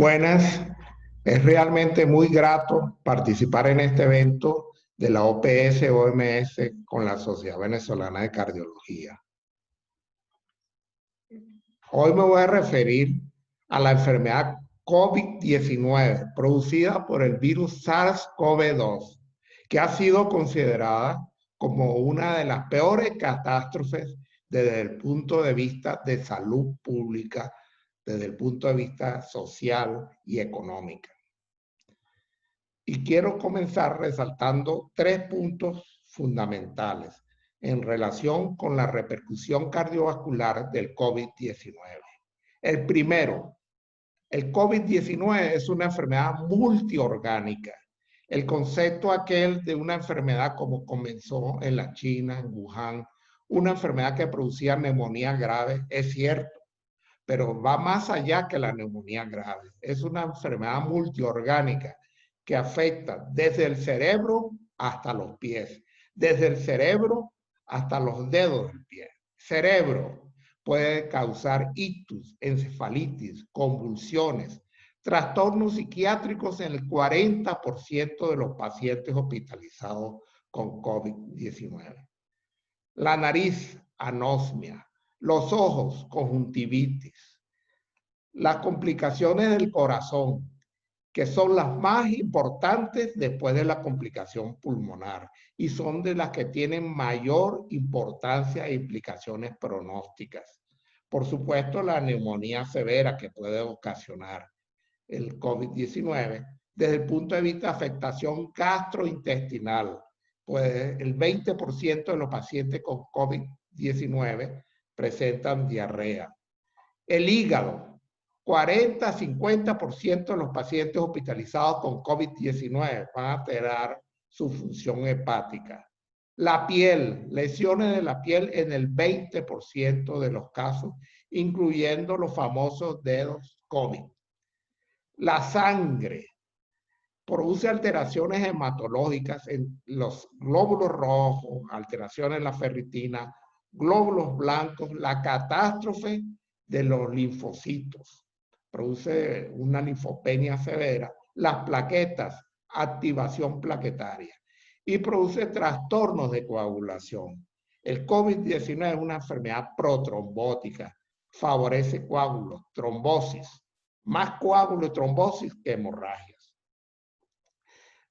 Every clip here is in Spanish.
Buenas, es realmente muy grato participar en este evento de la OPS-OMS con la Sociedad Venezolana de Cardiología. Hoy me voy a referir a la enfermedad COVID-19 producida por el virus SARS-CoV-2, que ha sido considerada como una de las peores catástrofes desde el punto de vista de salud pública, desde el punto de vista social y económica. Y quiero comenzar resaltando 3 puntos fundamentales en relación con la repercusión cardiovascular del COVID-19. El primero, el COVID-19 es una enfermedad multiorgánica. El concepto aquel de una enfermedad como comenzó en la China, en Wuhan, una enfermedad que producía neumonía grave, es cierto, pero va más allá que la neumonía grave. Es una enfermedad multiorgánica que afecta desde el cerebro hasta los pies, desde el cerebro hasta los dedos del pie. Cerebro puede causar ictus, encefalitis, convulsiones, trastornos psiquiátricos en el 40% de los pacientes hospitalizados con COVID-19. La nariz, anosmia. Los ojos, conjuntivitis. Las complicaciones del corazón, que son las más importantes después de la complicación pulmonar y son de las que tienen mayor importancia e implicaciones pronósticas. Por supuesto, la neumonía severa que puede ocasionar el COVID-19 desde el punto de vista de afectación gastrointestinal. Pues el 20% de los pacientes con COVID-19 presentan diarrea. El hígado, 40-50% de los pacientes hospitalizados con COVID-19 van a alterar su función hepática. La piel, lesiones de la piel en el 20% de los casos, incluyendo los famosos dedos COVID. La sangre produce alteraciones hematológicas en los glóbulos rojos, alteraciones en la ferritina, glóbulos blancos, la catástrofe de los linfocitos, produce una linfopenia severa, las plaquetas, activación plaquetaria y produce trastornos de coagulación. El COVID-19 es una enfermedad protrombótica, favorece coágulos, trombosis, más coágulos y trombosis que hemorragias.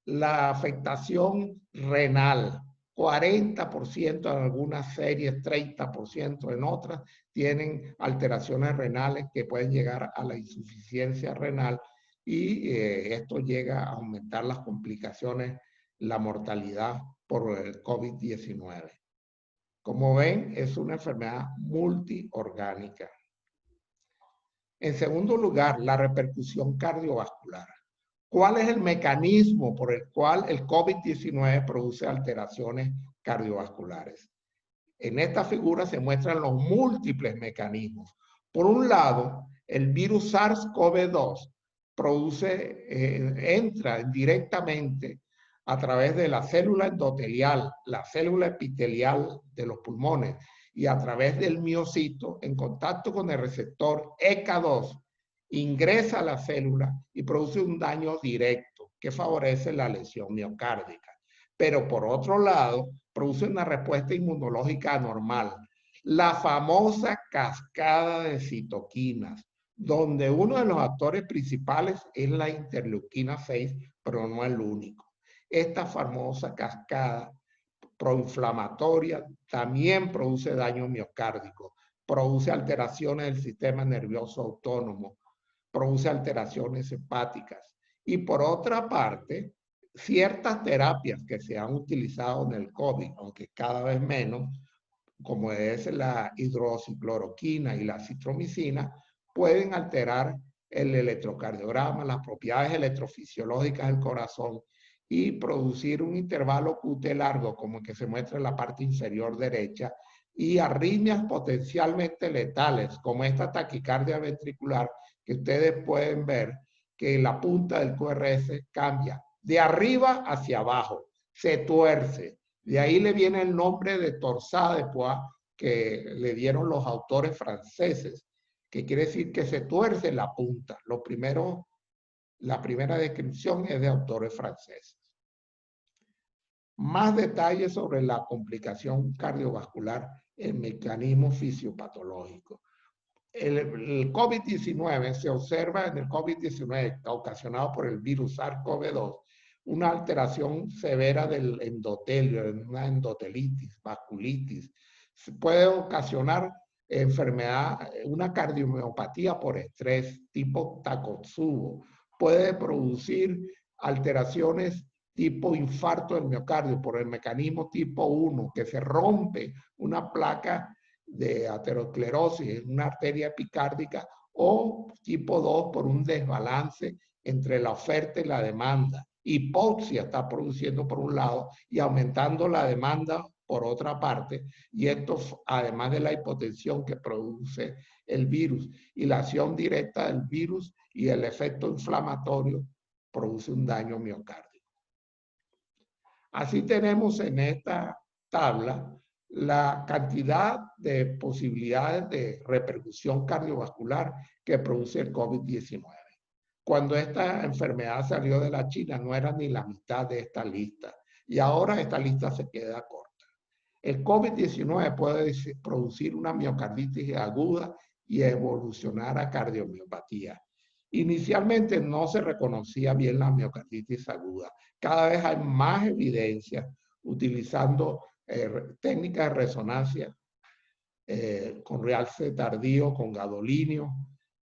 La afectación renal, 40% en algunas series, 30% en otras, tienen alteraciones renales que pueden llegar a la insuficiencia renal y esto llega a aumentar las complicaciones, la mortalidad por el COVID-19. Como ven, es una enfermedad multiorgánica. En segundo lugar, la repercusión cardiovascular. ¿Cuál es el mecanismo por el cual el COVID-19 produce alteraciones cardiovasculares? En esta figura se muestran los múltiples mecanismos. Por un lado, el virus SARS-CoV-2 entra directamente a través de la célula endotelial, la célula epitelial de los pulmones y a través del miocito en contacto con el receptor ECA2 ingresa a la célula y produce un daño directo que favorece la lesión miocárdica. Pero por otro lado, produce una respuesta inmunológica anormal, la famosa cascada de citoquinas, donde uno de los actores principales es la interleuquina 6, pero no el único. Esta famosa cascada proinflamatoria también produce daño miocárdico, produce alteraciones del sistema nervioso autónomo, produce alteraciones hepáticas. Y por otra parte, ciertas terapias que se han utilizado en el COVID, aunque cada vez menos, como es la hidroxicloroquina y la citromicina, pueden alterar el electrocardiograma, las propiedades electrofisiológicas del corazón y producir un intervalo QT largo, como el que se muestra en la parte inferior derecha, y arritmias potencialmente letales, como esta taquicardia ventricular, que ustedes pueden ver que la punta del QRS cambia de arriba hacia abajo, se tuerce. De ahí le viene el nombre de torsade de Poix, que le dieron los autores franceses, que quiere decir que se tuerce la punta. Los primeros La primera descripción es de autores franceses. Más detalles sobre la complicación cardiovascular, el mecanismo fisiopatológico. El COVID-19 se observa en el COVID-19 ocasionado por el virus SARS-CoV-2 una alteración severa del endotelio, una endotelitis, vasculitis. Puede ocasionar enfermedad, una cardiomiopatía por estrés tipo Takotsubo. Puede producir alteraciones tipo infarto del miocardio por el mecanismo tipo 1, que se rompe una placa de aterosclerosis en una arteria epicárdica, o tipo 2 por un desbalance entre la oferta y la demanda. Hipoxia está produciendo por un lado y aumentando la demanda por otra parte, y esto además de la hipotensión que produce el virus y la acción directa del virus y el efecto inflamatorio produce un daño miocárdico. Así tenemos en esta tabla la cantidad de posibilidades de repercusión cardiovascular que produce el COVID-19. Cuando esta enfermedad salió de la China no era ni la mitad de esta lista, y ahora esta lista se queda corta. El COVID-19 puede producir una miocarditis aguda y evolucionar a cardiomiopatía. Inicialmente no se reconocía bien la miocarditis aguda. Cada vez hay más evidencia utilizando técnicas de resonancia con realce tardío, con gadolinio,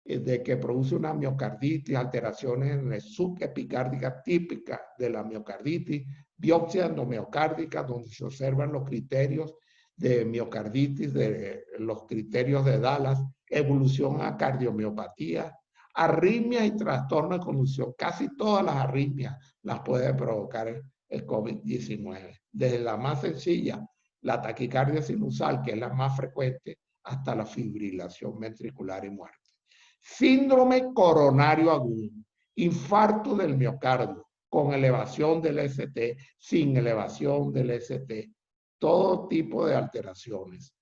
de que produce una miocarditis, alteraciones en la subepicárdica típica de la miocarditis, biopsia endomiocárdica, donde se observan los criterios de miocarditis, de los criterios de Dallas, evolución a cardiomiopatía, arritmias y trastorno de conducción. Casi todas las arritmias las puede provocar el COVID-19, desde la más sencilla, la taquicardia sinusal, que es la más frecuente, hasta la fibrilación ventricular y muerte. Síndrome coronario agudo, infarto del miocardio, con elevación del ST, sin elevación del ST, todo tipo de alteraciones.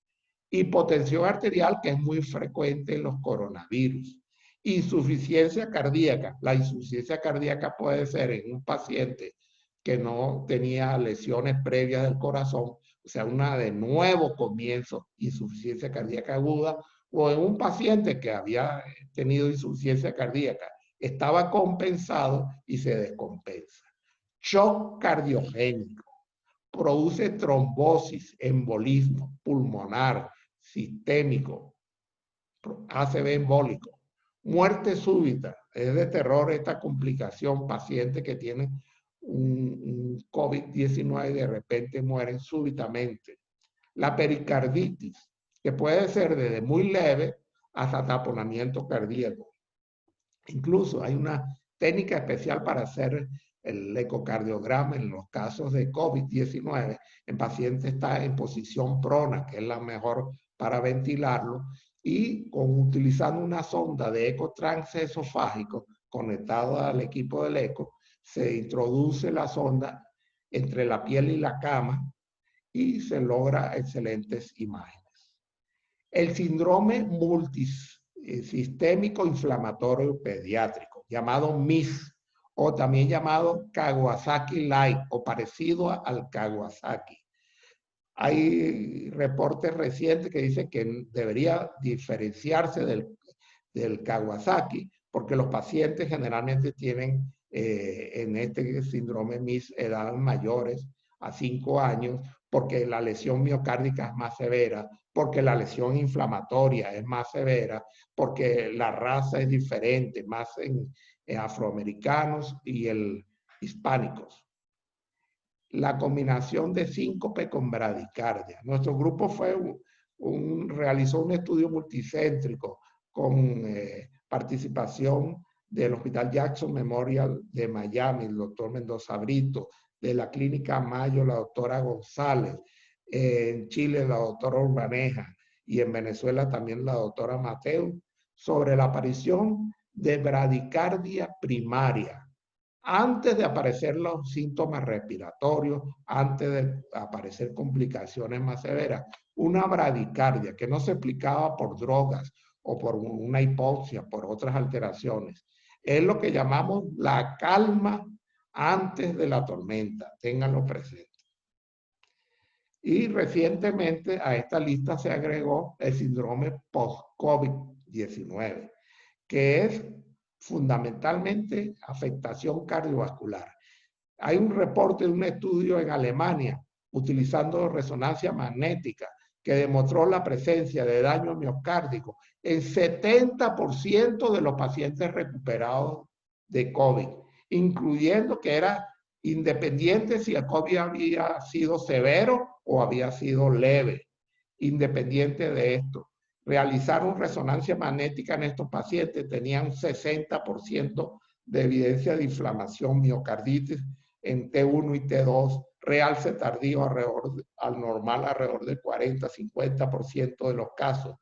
Hipotensión arterial, que es muy frecuente en los coronavirus. Insuficiencia cardíaca. La insuficiencia cardíaca puede ser en un paciente que no tenía lesiones previas del corazón, o sea, una de nuevo comienzo, insuficiencia cardíaca aguda, o en un paciente que había tenido insuficiencia cardíaca, estaba compensado y se descompensa. Shock cardiogénico. Produce trombosis, embolismo pulmonar, sistémico, ACV embólico. Muerte súbita. Es de terror esta complicación. Pacientes que tienen un COVID-19 y de repente mueren súbitamente. La pericarditis, que puede ser desde muy leve hasta taponamiento cardíaco. Incluso hay una técnica especial para hacer el ecocardiograma en los casos de COVID-19. El paciente está en posición prona, que es la mejor para ventilarlo, y utilizando una sonda de eco transesofágico conectado al equipo del eco, se introduce la sonda entre la piel y la cama y se logra excelentes imágenes. El síndrome multisistémico inflamatorio pediátrico, llamado MIS, o también llamado Kawasaki-like, o parecido al Kawasaki. Hay reportes recientes que dicen que debería diferenciarse del Kawasaki, porque los pacientes generalmente tienen en este síndrome MIS edades mayores a 5 años, porque la lesión miocárdica es más severa, porque la lesión inflamatoria es más severa, porque la raza es diferente, más en afroamericanos y hispánicos. La combinación de síncope con bradicardia. Nuestro grupo realizó un estudio multicéntrico con participación del Hospital Jackson Memorial de Miami, el doctor Mendoza Brito, de la Clínica Mayo, la doctora González, en Chile la doctora Urbaneja y en Venezuela también la doctora Mateo, sobre la aparición de bradicardia primaria antes de aparecer los síntomas respiratorios, antes de aparecer complicaciones más severas. Una bradicardia que no se explicaba por drogas o por una hipoxia, por otras alteraciones. Es lo que llamamos la calma antes de la tormenta. Ténganlo presente. Y recientemente a esta lista se agregó el síndrome post-COVID-19, que es fundamentalmente afectación cardiovascular. Hay un reporte de un estudio en Alemania utilizando resonancia magnética que demostró la presencia de daño miocárdico en 70% de los pacientes recuperados de COVID, incluyendo que era independiente si el COVID había sido severo o había sido leve. Independiente de esto, realizaron resonancia magnética en estos pacientes, tenían un 60% de evidencia de inflamación, miocarditis en T1 y T2, realce tardío al normal alrededor del 40-50% de los casos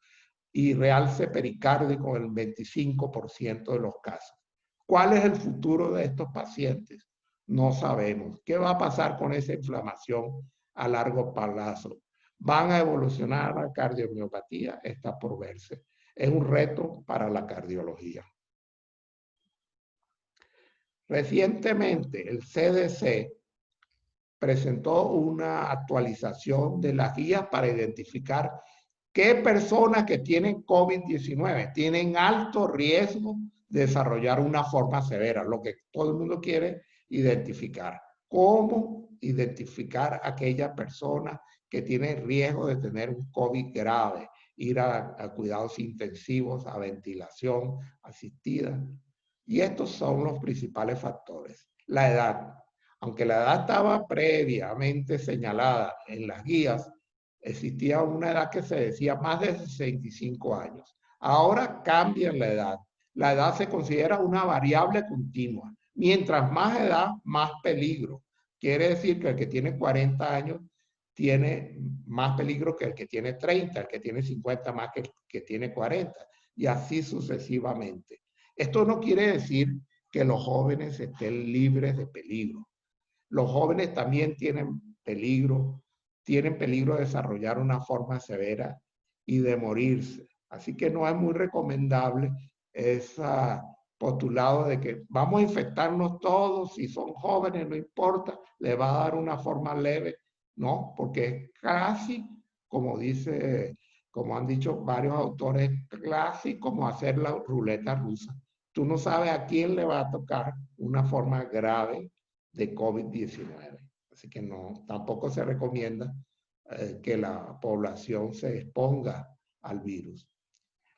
y realce pericárdico en el 25% de los casos. ¿Cuál es el futuro de estos pacientes? No sabemos. ¿Qué va a pasar con esa inflamación a largo plazo? ¿Van a evolucionar a la cardiomiopatía? Está por verse. Es un reto para la cardiología. Recientemente, el CDC presentó una actualización de las guías para identificar qué personas que tienen COVID-19 tienen alto riesgo de desarrollar una forma severa, lo que todo el mundo quiere identificar. ¿Cómo identificar a aquella persona que tiene riesgo de tener un COVID grave? Ir a cuidados intensivos, a ventilación asistida. Y estos son los principales factores. La edad. Aunque la edad estaba previamente señalada en las guías, existía una edad que se decía más de 65 años. Ahora cambian la edad. La edad se considera una variable continua. Mientras más edad, más peligro. Quiere decir que el que tiene 40 años tiene más peligro que el que tiene 30, el que tiene 50 más que el que tiene 40, y así sucesivamente. Esto no quiere decir que los jóvenes estén libres de peligro. Los jóvenes también tienen peligro de desarrollar una forma severa y de morirse. Así que no es muy recomendable ese postulado de que vamos a infectarnos todos, si son jóvenes no importa, le va a dar una forma leve. No, porque es casi, como como han dicho varios autores, casi como hacer la ruleta rusa. Tú no sabes a quién le va a tocar una forma grave de COVID-19. Así que no, tampoco se recomienda que la población se exponga al virus.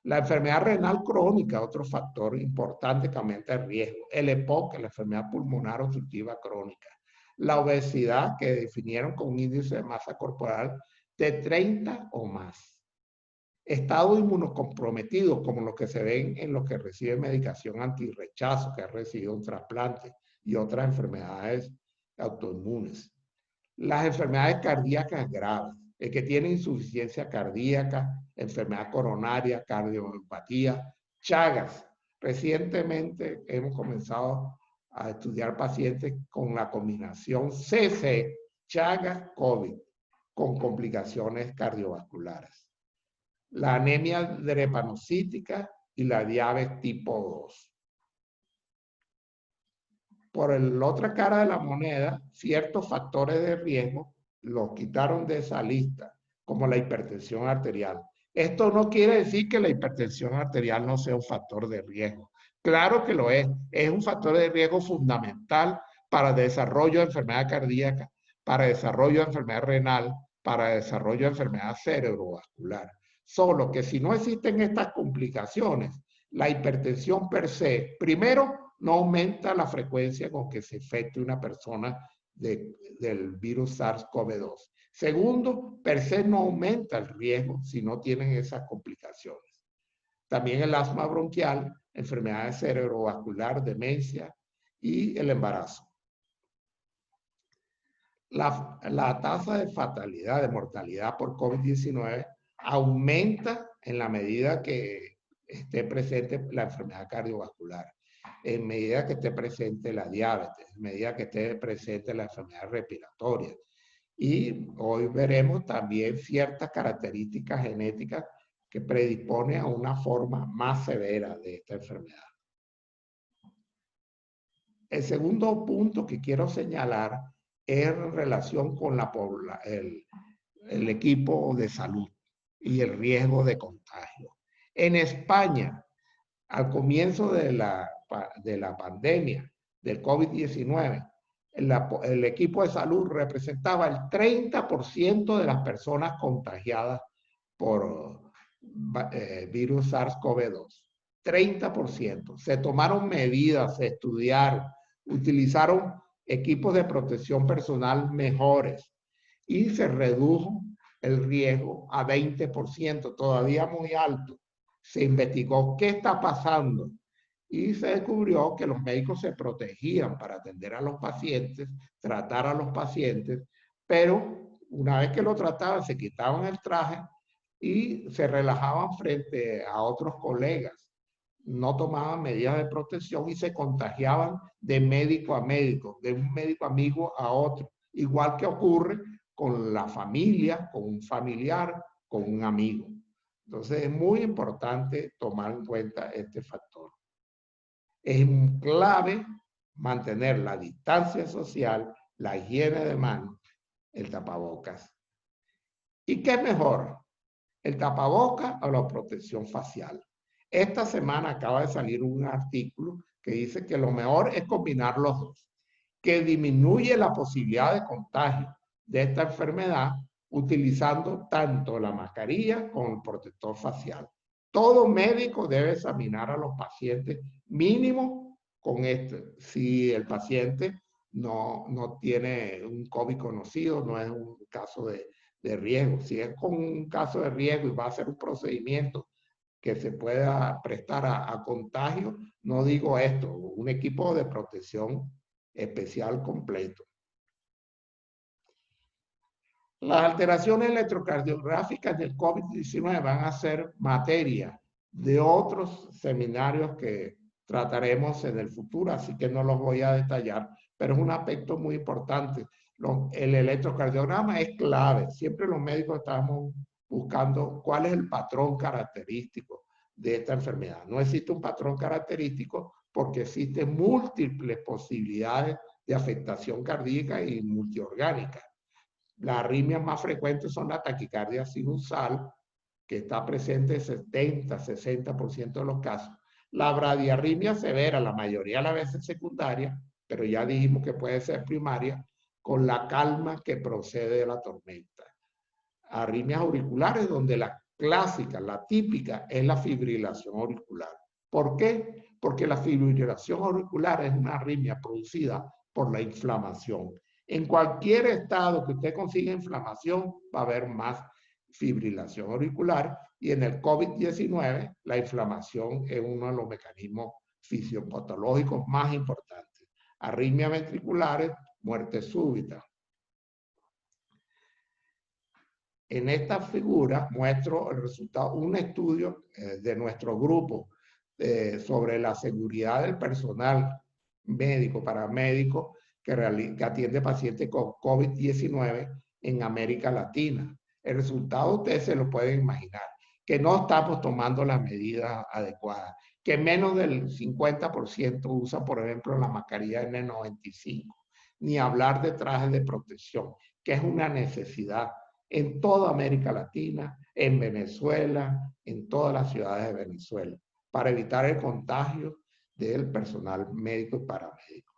La enfermedad renal crónica, otro factor importante que aumenta el riesgo. El EPOC, la enfermedad pulmonar obstructiva crónica. La obesidad, que definieron con un índice de masa corporal de 30 o más. Estado inmunocomprometido, como los que se ven en los que reciben medicación antirrechazo, que han recibido un trasplante y otras enfermedades autoinmunes. Las enfermedades cardíacas graves, el que tiene insuficiencia cardíaca, enfermedad coronaria, cardiopatía, Chagas. Recientemente hemos comenzado a estudiar pacientes con la combinación CC, Chagas, COVID, con complicaciones cardiovasculares. La anemia drepanocítica y la diabetes tipo 2. Por la otra cara de la moneda, ciertos factores de riesgo los quitaron de esa lista, como la hipertensión arterial. Esto no quiere decir que la hipertensión arterial no sea un factor de riesgo. Claro que lo es un factor de riesgo fundamental para el desarrollo de enfermedad cardíaca, para el desarrollo de enfermedad renal, para el desarrollo de enfermedad cerebrovascular. Solo que si no existen estas complicaciones, la hipertensión per se, primero, no aumenta la frecuencia con que se infecte una persona del virus SARS-CoV-2. Segundo, per se no aumenta el riesgo si no tienen esas complicaciones. También el asma bronquial, enfermedades cerebrovascular, demencia y el embarazo. La tasa de fatalidad, de mortalidad por COVID-19 aumenta en la medida que esté presente la enfermedad cardiovascular, en medida que esté presente la diabetes, en medida que esté presente la enfermedad respiratoria. Y hoy veremos también ciertas características genéticas que predisponen a una forma más severa de esta enfermedad. El segundo punto que quiero señalar es en relación con el equipo de salud y el riesgo de contagio. En España, al comienzo de la pandemia del COVID-19, el equipo de salud representaba el 30% de las personas contagiadas por virus SARS-CoV-2. 30%. Se tomaron medidas, se estudiaron, utilizaron equipos de protección personal mejores y se redujo el riesgo a 20%, todavía muy alto. Se investigó qué está pasando y se descubrió que los médicos se protegían para atender a los pacientes, tratar a los pacientes, pero una vez que lo trataban se quitaban el traje y se relajaban frente a otros colegas. No tomaban medidas de protección y se contagiaban de médico a médico, de un médico amigo a otro, igual que ocurre con la familia, con un familiar, con un amigo. Entonces es muy importante tomar en cuenta este factor. Es clave mantener la distancia social, la higiene de manos, el tapabocas. ¿Y qué es mejor? ¿El tapabocas o la protección facial? Esta semana acaba de salir un artículo que dice que lo mejor es combinar los dos, que disminuye la posibilidad de contagio de esta enfermedad utilizando tanto la mascarilla como el protector facial. Todo médico debe examinar a los pacientes mínimo con este. Si el paciente no tiene un COVID conocido, no es un caso de riesgo. Si es con un caso de riesgo y va a ser un procedimiento que se pueda prestar a contagio, no digo esto, un equipo de protección especial completo. Las alteraciones electrocardiográficas del COVID-19 van a ser materia de otros seminarios que trataremos en el futuro, así que no los voy a detallar, pero es un aspecto muy importante. El electrocardiograma es clave. Siempre los médicos estamos buscando cuál es el patrón característico de esta enfermedad. No existe un patrón característico porque existen múltiples posibilidades de afectación cardíaca y multiorgánica. Las arritmias más frecuentes son la taquicardia sinusal, que está presente en 70-60% de los casos. La bradiarritmia severa, la mayoría de las veces secundaria, pero ya dijimos que puede ser primaria, con la calma que procede de la tormenta. Arritmias auriculares, donde la clásica, la típica, es la fibrilación auricular. ¿Por qué? Porque la fibrilación auricular es una arritmia producida por la inflamación. En cualquier estado que usted consiga inflamación, va a haber más fibrilación auricular, y en el COVID-19 la inflamación es uno de los mecanismos fisiopatológicos más importantes. Arritmias ventriculares, muerte súbita. En esta figura muestro el resultado, un estudio de nuestro grupo sobre la seguridad del personal médico, paramédico, que atiende pacientes con COVID-19 en América Latina. El resultado ustedes se lo pueden imaginar, que no estamos tomando las medidas adecuadas, que menos del 50% usa, por ejemplo, la mascarilla N95, ni hablar de trajes de protección, que es una necesidad en toda América Latina, en Venezuela, en todas las ciudades de Venezuela, para evitar el contagio del personal médico y paramédico.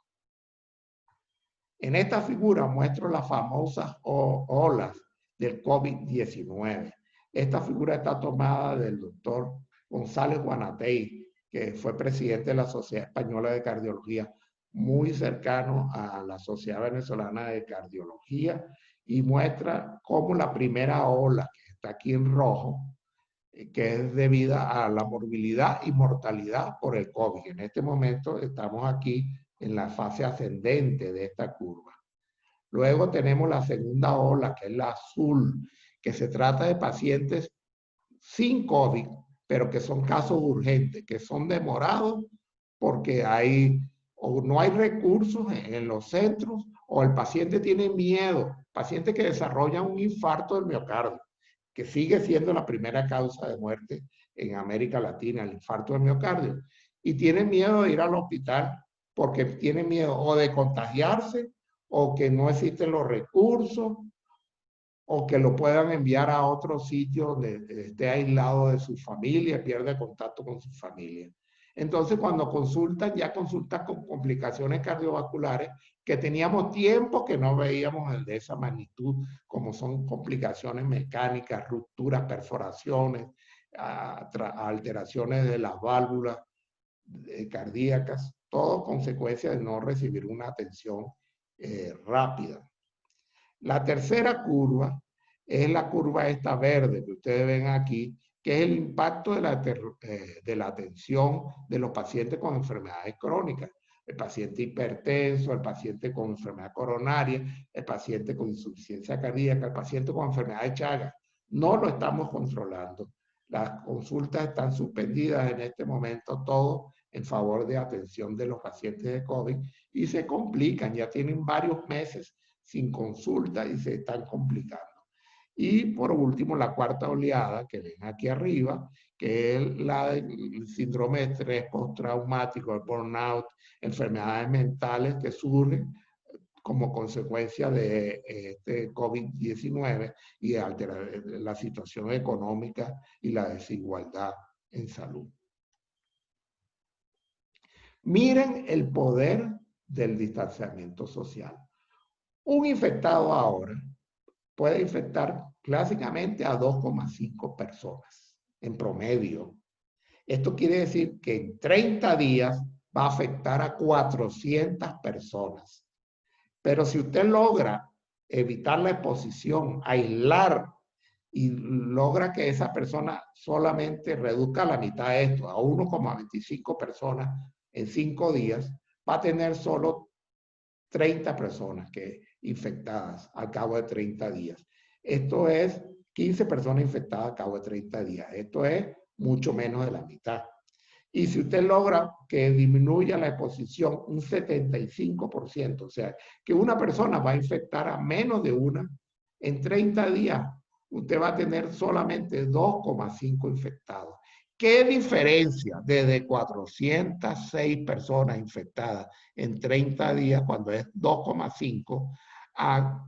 En esta figura muestro las famosas olas del COVID-19. Esta figura está tomada del doctor González Guanatey, que fue presidente de la Sociedad Española de Cardiología, muy cercano a la Sociedad Venezolana de Cardiología, y muestra cómo la primera ola, que está aquí en rojo, que es debida a la morbilidad y mortalidad por el COVID. En este momento estamos aquí en la fase ascendente de esta curva. Luego tenemos la segunda ola, que es la azul, que se trata de pacientes sin COVID, pero que son casos urgentes, que son demorados porque o no hay recursos en los centros, o el paciente tiene miedo, paciente que desarrolla un infarto del miocardio, que sigue siendo la primera causa de muerte en América Latina, el infarto del miocardio, y tiene miedo de ir al hospital porque tienen miedo o de contagiarse, o que no existen los recursos, o que lo puedan enviar a otro sitio donde esté aislado de su familia, pierde contacto con su familia. Entonces, cuando consultan, ya consultan con complicaciones cardiovasculares que teníamos tiempo que no veíamos de esa magnitud, como son complicaciones mecánicas, rupturas, perforaciones, alteraciones de las válvulas cardíacas, todo consecuencia de no recibir una atención rápida. La tercera curva es la curva esta verde que ustedes ven aquí, que es el impacto de la atención de los pacientes con enfermedades crónicas. El paciente hipertenso, el paciente con enfermedad coronaria, el paciente con insuficiencia cardíaca, el paciente con enfermedad de Chagas. No lo estamos controlando. Las consultas están suspendidas en este momento, todo en favor de atención de los pacientes de COVID, y se complican, ya tienen varios meses sin consulta y se están complicando. Y por último, la cuarta oleada que ven aquí arriba, que es la del síndrome de estrés postraumático, el burnout, enfermedades mentales que surgen como consecuencia de este COVID-19 y de alterar la situación económica y la desigualdad en salud. Miren el poder del distanciamiento social. Un infectado ahora puede infectar clásicamente a 2,5 personas en promedio. Esto quiere decir que en 30 días va a afectar a 400 personas. Pero si usted logra evitar la exposición, aislar y logra que esa persona solamente reduzca la mitad de esto, a 1,25 personas en 5 días, va a tener solo 30 personas infectadas al cabo de 30 días. Esto es 15 personas infectadas al cabo de 30 días. Esto es mucho menos de la mitad. Y si usted logra que disminuya la exposición un 75%, o sea, que una persona va a infectar a menos de una, en 30 días usted va a tener solamente 2,5 infectados. ¿Qué diferencia desde 406 personas infectadas en 30 días, cuando es 2,5, a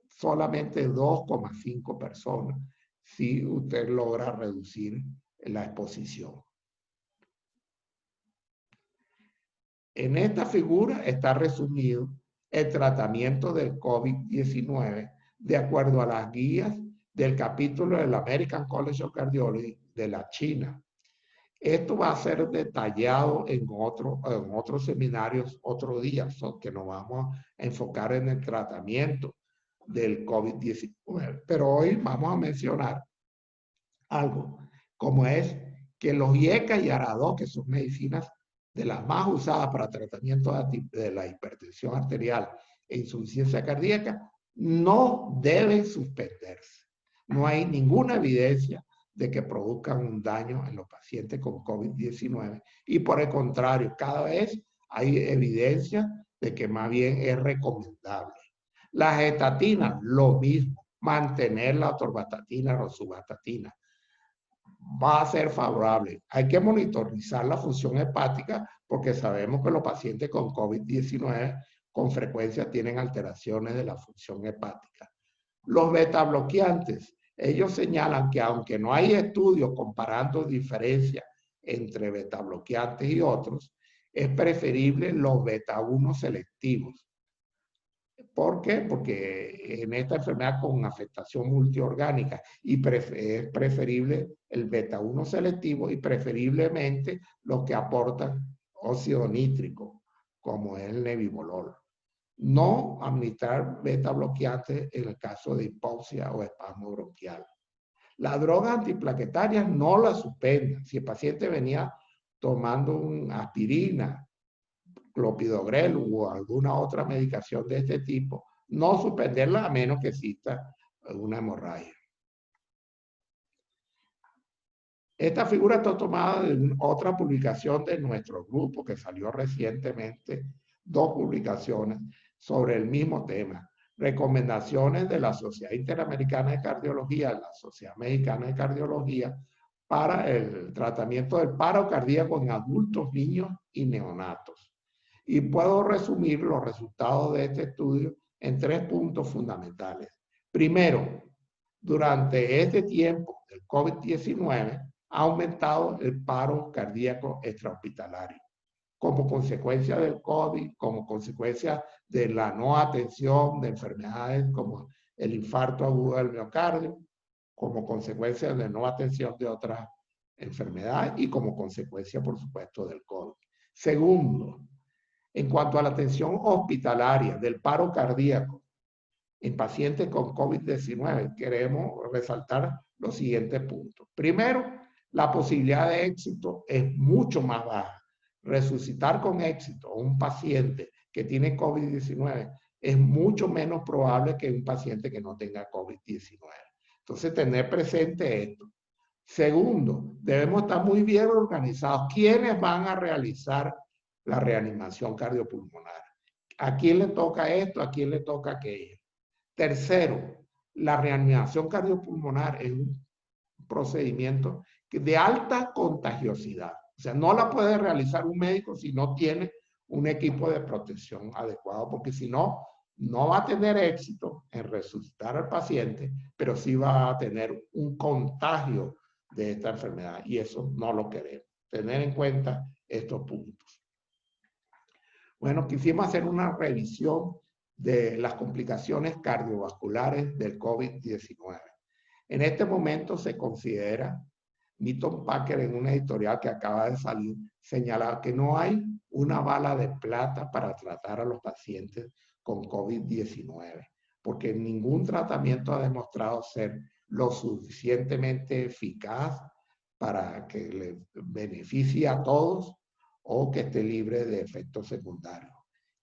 solamente 2,5 personas, si usted logra reducir la exposición? En esta figura está resumido el tratamiento del COVID-19 de acuerdo a las guías del capítulo del American College of Cardiology de la China. Esto va a ser detallado en otros seminarios otro día, que nos vamos a enfocar en el tratamiento del COVID-19. Pero hoy vamos a mencionar algo, como es que los IECA y ARA2, que son medicinas de las más usadas para tratamiento de la hipertensión arterial e insuficiencia cardíaca, no deben suspenderse. No hay ninguna evidencia de que produzcan un daño en los pacientes con COVID-19 y por el contrario, cada vez hay evidencia de que más bien es recomendable. Las estatinas, lo mismo, mantener la atorvastatina, rosuvastatina, va a ser favorable. Hay que monitorizar la función hepática porque sabemos que los pacientes con COVID-19 con frecuencia tienen alteraciones de la función hepática. Los beta bloqueantes, ellos señalan que aunque no hay estudios comparando diferencias entre beta bloqueantes y otros, es preferible los beta 1 selectivos. ¿Por qué? Porque en esta enfermedad con afectación multiorgánica es preferible el beta 1 selectivo y preferiblemente los que aportan óxido nítrico, como es el nebivolol. No administrar beta bloqueantes en el caso de hipoxia o espasmo bronquial. Las drogas antiplaquetarias no las suspendan. Si el paciente venía tomando una aspirina, clopidogrel o alguna otra medicación de este tipo, no suspenderla a menos que exista una hemorragia. Esta figura está tomada de otra publicación de nuestro grupo que salió recientemente, 2 publicaciones sobre el mismo tema. Recomendaciones de la Sociedad Interamericana de Cardiología, la Sociedad Mexicana de Cardiología, para el tratamiento del paro cardíaco en adultos, niños y neonatos. Y puedo resumir los resultados de este estudio en 3 puntos fundamentales. Primero, durante este tiempo del COVID-19 ha aumentado el paro cardíaco extrahospitalario como consecuencia del COVID, como consecuencia de la no atención de enfermedades como el infarto agudo del miocardio, como consecuencia de no atención de otras enfermedades y como consecuencia, por supuesto, del COVID. Segundo, en cuanto a la atención hospitalaria del paro cardíaco en pacientes con COVID-19, queremos resaltar los siguientes puntos. Primero, la posibilidad de éxito es mucho más baja. Resucitar con éxito a un paciente que tiene COVID-19 es mucho menos probable que un paciente que no tenga COVID-19. Entonces, tener presente esto. Segundo, debemos estar muy bien organizados. ¿Quiénes van a realizar la reanimación cardiopulmonar? ¿A quién le toca esto? ¿A quién le toca aquello? Tercero, la reanimación cardiopulmonar es un procedimiento de alta contagiosidad. O sea, no la puede realizar un médico si no tiene un equipo de protección adecuado, porque si no, no va a tener éxito en resucitar al paciente, pero sí va a tener un contagio de esta enfermedad y eso no lo queremos. Tener en cuenta estos puntos. Bueno, quisimos hacer una revisión de las complicaciones cardiovasculares del COVID-19. En este momento se considera, Newton Packer en una editorial que acaba de salir, señalar que no hay una bala de plata para tratar a los pacientes con COVID-19, porque ningún tratamiento ha demostrado ser lo suficientemente eficaz para que le beneficie a todos o que esté libre de efectos secundarios.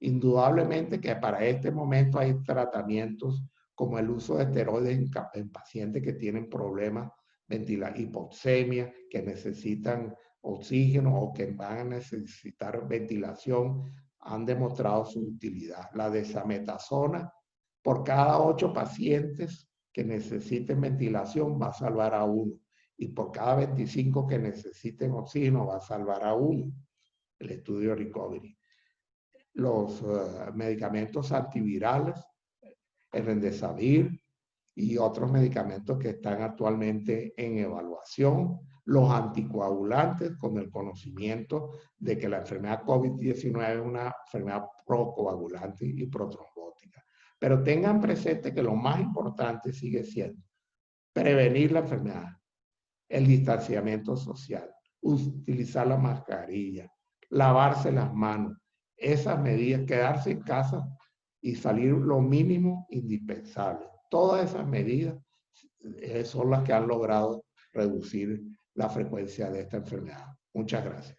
Indudablemente que para este momento hay tratamientos como el uso de esteroides en pacientes que tienen problemas hipoxemia, que necesitan oxígeno o que van a necesitar ventilación, han demostrado su utilidad. La desametasona, por cada 8 pacientes que necesiten ventilación, va a salvar a 1. Y por cada 25 que necesiten oxígeno, va a salvar a 1. El estudio Recovery. Los medicamentos antivirales, el Remdesivir y otros medicamentos que están actualmente en evaluación, los anticoagulantes con el conocimiento de que la enfermedad COVID-19 es una enfermedad procoagulante y protrombótica. Pero tengan presente que lo más importante sigue siendo prevenir la enfermedad, el distanciamiento social, utilizar la mascarilla, lavarse las manos, esas medidas, quedarse en casa y salir lo mínimo indispensable. Todas esas medidas son las que han logrado reducir la frecuencia de esta enfermedad. Muchas gracias.